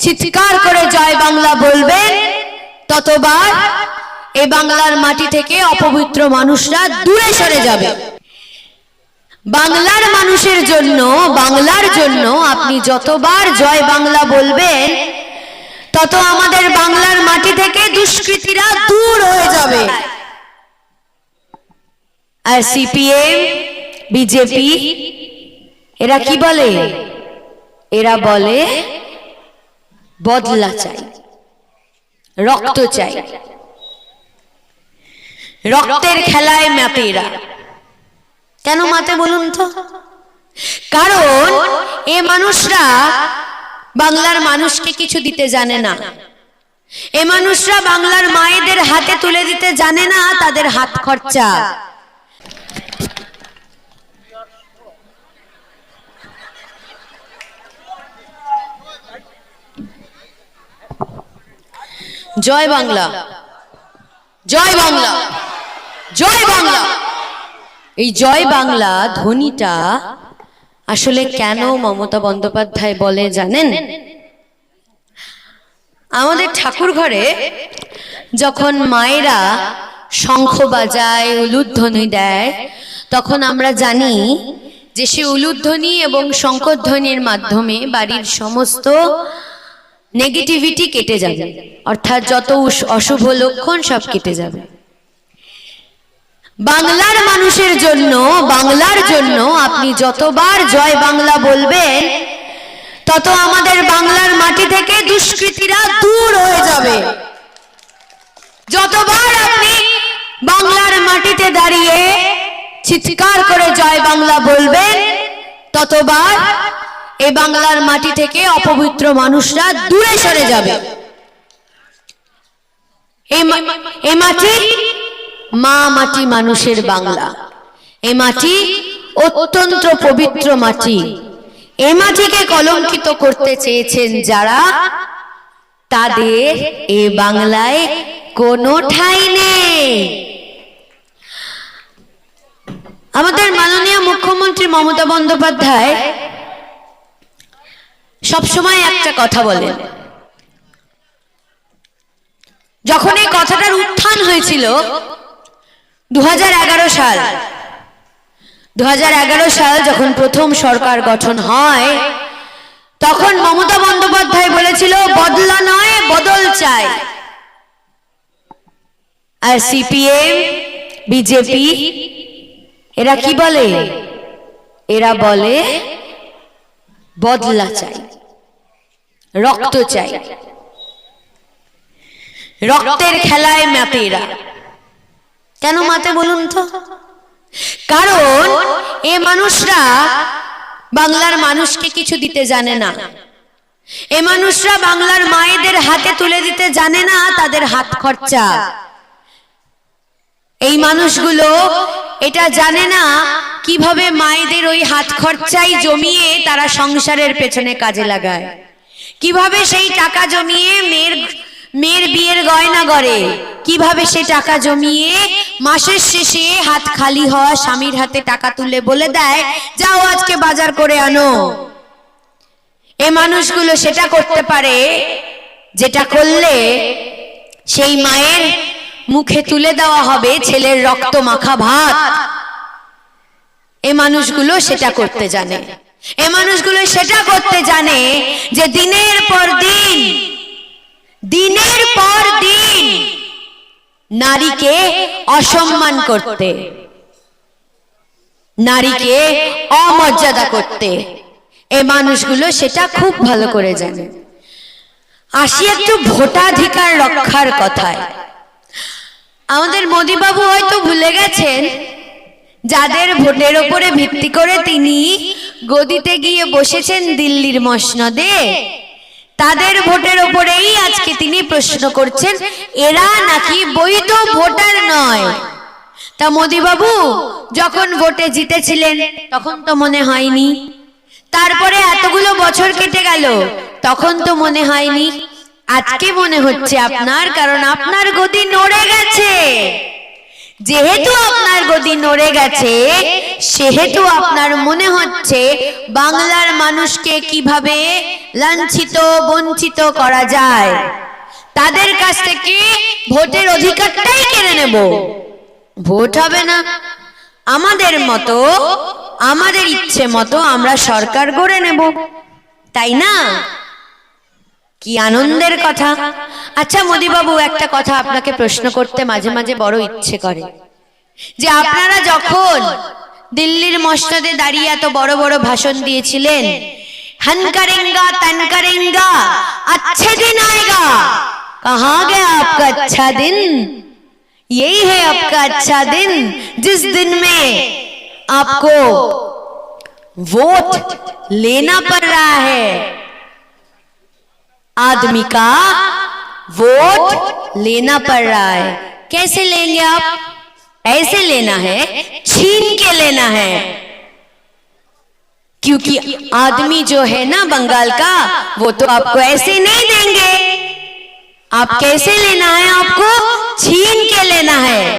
চিৎকার করে জয় বাংলা বলবেন, ততবার এই বাংলার মাটি থেকে অপবিত্র মানুষরা দূরে সরে যাবে। বাংলার মানুষের জন্য, বাংলার জন্য আপনি যতবার জয় বাংলা বলবেন, তত আমাদের বাংলার মাটি থেকে দুষ্কৃতীরা দূর হয়ে যাবে। আর সিপিএম, বিজেপি এরা কি বলে? এরা বলে বদলা চাই, রক্ত চাই। রক্তের খেলায় মাতে এরা। কেন মাতে বলুন তো? কারণ এ মানুষরা বাংলার মানুষকে কিছু দিতে জানে না। এ মানুষরা বাংলার মায়েদের হাতে তুলে দিতে জানে না তাদের হাত খরচা। জয় বাংলা, জয় বাংলা, জয় বাংলা। এই জয় বাংলা ধ্বনিটা আসলে কেন মমতা বন্দ্যোপাধ্যায় বলে জানেন? আমাদের ঠাকুর ঘরে যখন মায়েরা শঙ্খ বাজায়, উলুধ্বনি দেয়, তখন আমরা জানি যে সে উলুধ্বনি এবং শঙ্খধ্বনির মাধ্যমে বাড়ির সমস্ত নেগেটিভিটি কেটে যাবে, অর্থাৎ যত অশুভ লক্ষণ সব কেটে যাবে। বাংলার মানুষের জন্য, বাংলার জন্য আপনি যতবার জয় বাংলা বলবেন, তত আমাদের বাংলার মাটি থেকে দুষ্কৃতীরা দূর হয়ে যাবে। যতবার আপনি বাংলার মাটিতে দাঁড়িয়ে চিৎকার করে জয় বাংলা বলবেন, ততবার এই বাংলার মাটি থেকে অপবিত্র মানুষরা দূরে সরে যাবে। এই মাটি মা মাটি, মানুষের বাংলা। এই মাটি অত্যন্ত পবিত্র মাটি। এই মাটিকে কলঙ্কিত করতে চেয়েছেন যারা, তাদের এই বাংলায় কোনো ঠাঁই নেই। আমাদের মাননীয় মুখ্যমন্ত্রী মমতা বন্দ্যোপাধ্যায় সবসময় একটা কথা বলেন। যখন এই কথাটার উত্থান হয়েছিল 2011 সাল, 2011 সাল যখন প্রথম সরকার গঠন হয়, তখন মমতা বন্দ্যোপাধ্যায় বলেছিল বদলা নয়, বদল চাই। আর সিপিএম, বিজেপি এরা কি বলে? এরা বলে বদলা চাই, রক্ত চাই। রক্তের খেলায় মাতে এরা। কেন মাতে বলুন তো? কারণ এ মানুষরা বাংলার মানুষকে কিছু দিতে জানে না। এ মানুষরা বাংলার মায়েদের হাতে তুলে দিতে জানে না তাদের হাত খরচা। এই মানুষগুলো এটা জানে না কিভাবে মায়েদের ওই হাত খরচাই জমিয়ে তারা সংসারের পেছনে কাজে লাগায়, কিভাবে সেই টাকা জমিয়ে মেয়ের বিয়ের গয়না করে, কিভাবে সে টাকা জমিয়ে মাসের শেষে হাত খালি হওয়া স্বামীর হাতে টাকা তুলে বলে দেয় যাও আজকে বাজার করে আনো। এ মানুষগুলো সেটা করতে পারে যেটা করলে সেই মায়ের মুখে তুলে দেওয়া হবে ছেলের রক্ত মাখা ভাত। এ মানুষগুলো সেটা করতে জানে। এ মানুষগুলো সেটা করতে জানে যে দিনের পর দিন, দিনের পর দিন নারীকে অসম্মান করতে, নারীকে অমর্যাদা করতে এ মানুষগুলো সেটা খুব ভালো করে জানে। আসি একটু ভোটাধিকার রক্ষার কথায়। আমাদের মোদি বাবু হয়তো ভুলে গেছেন যাদের ভোটের উপরে ভিত্তি করে তিনি গদিতে গিয়ে বসেছেন দিল্লির মসনদে, তাদের ভোটের উপরেই আজকে তিনি প্রশ্ন করছেন এরা নাকি বৈধ ভোটার নয়। তা মোদি বাবু যখন ভোটে জিতেছিলেন তখন তো মনে হয়নি, তারপরে এতগুলো বছর কেটে গেল তখন তো মনে হয়নি, আজকে মনে হচ্ছে আপনার, কারণ আপনার গদি নড়ে গেছে। যেহেতু আপনার গদি নড়ে গেছে, সেহেতু আপনার মনে হচ্ছে বাংলার মানুষকে কিভাবে লাঞ্ছিত বঞ্চিত করা যায়, তাদের কাছ থেকে ভোটের অধিকারটাই কেড়ে নেব। ভোট হবে না, আমাদের মতো, আমাদের ইচ্ছে মতো আমরা সরকার গড়ে নেব, তাই না? কি আনন্দের কথা। আচ্ছা মোদিবাবু, একটা কথা আপনাকে প্রশ্ন করতে মাঝে মাঝে বড় ইচ্ছে করে, যে আপনারা যখন দিল্লির মসনদে দাঁড়িয়ে এত বড় বড় ভাষণ দিয়েছিলেন, হন করেঙ্গা তন করেঙ্গা अच्छे दिन आएगा, कहाँ गया आपका अच्छा दिन? यही है आपका अच्छा दिन, जिस दिन में आपको वोट लेना पड़ रहा है, आदमी का वोट लेना पड़ रहा है। कैसे लेंगे आप? ऐसे लेना है, छीन के लेना है, क्योंकि आदमी जो है ना बंगाल का, वो तो आपको ऐसे नहीं देंगे। आप कैसे लेना है? आपको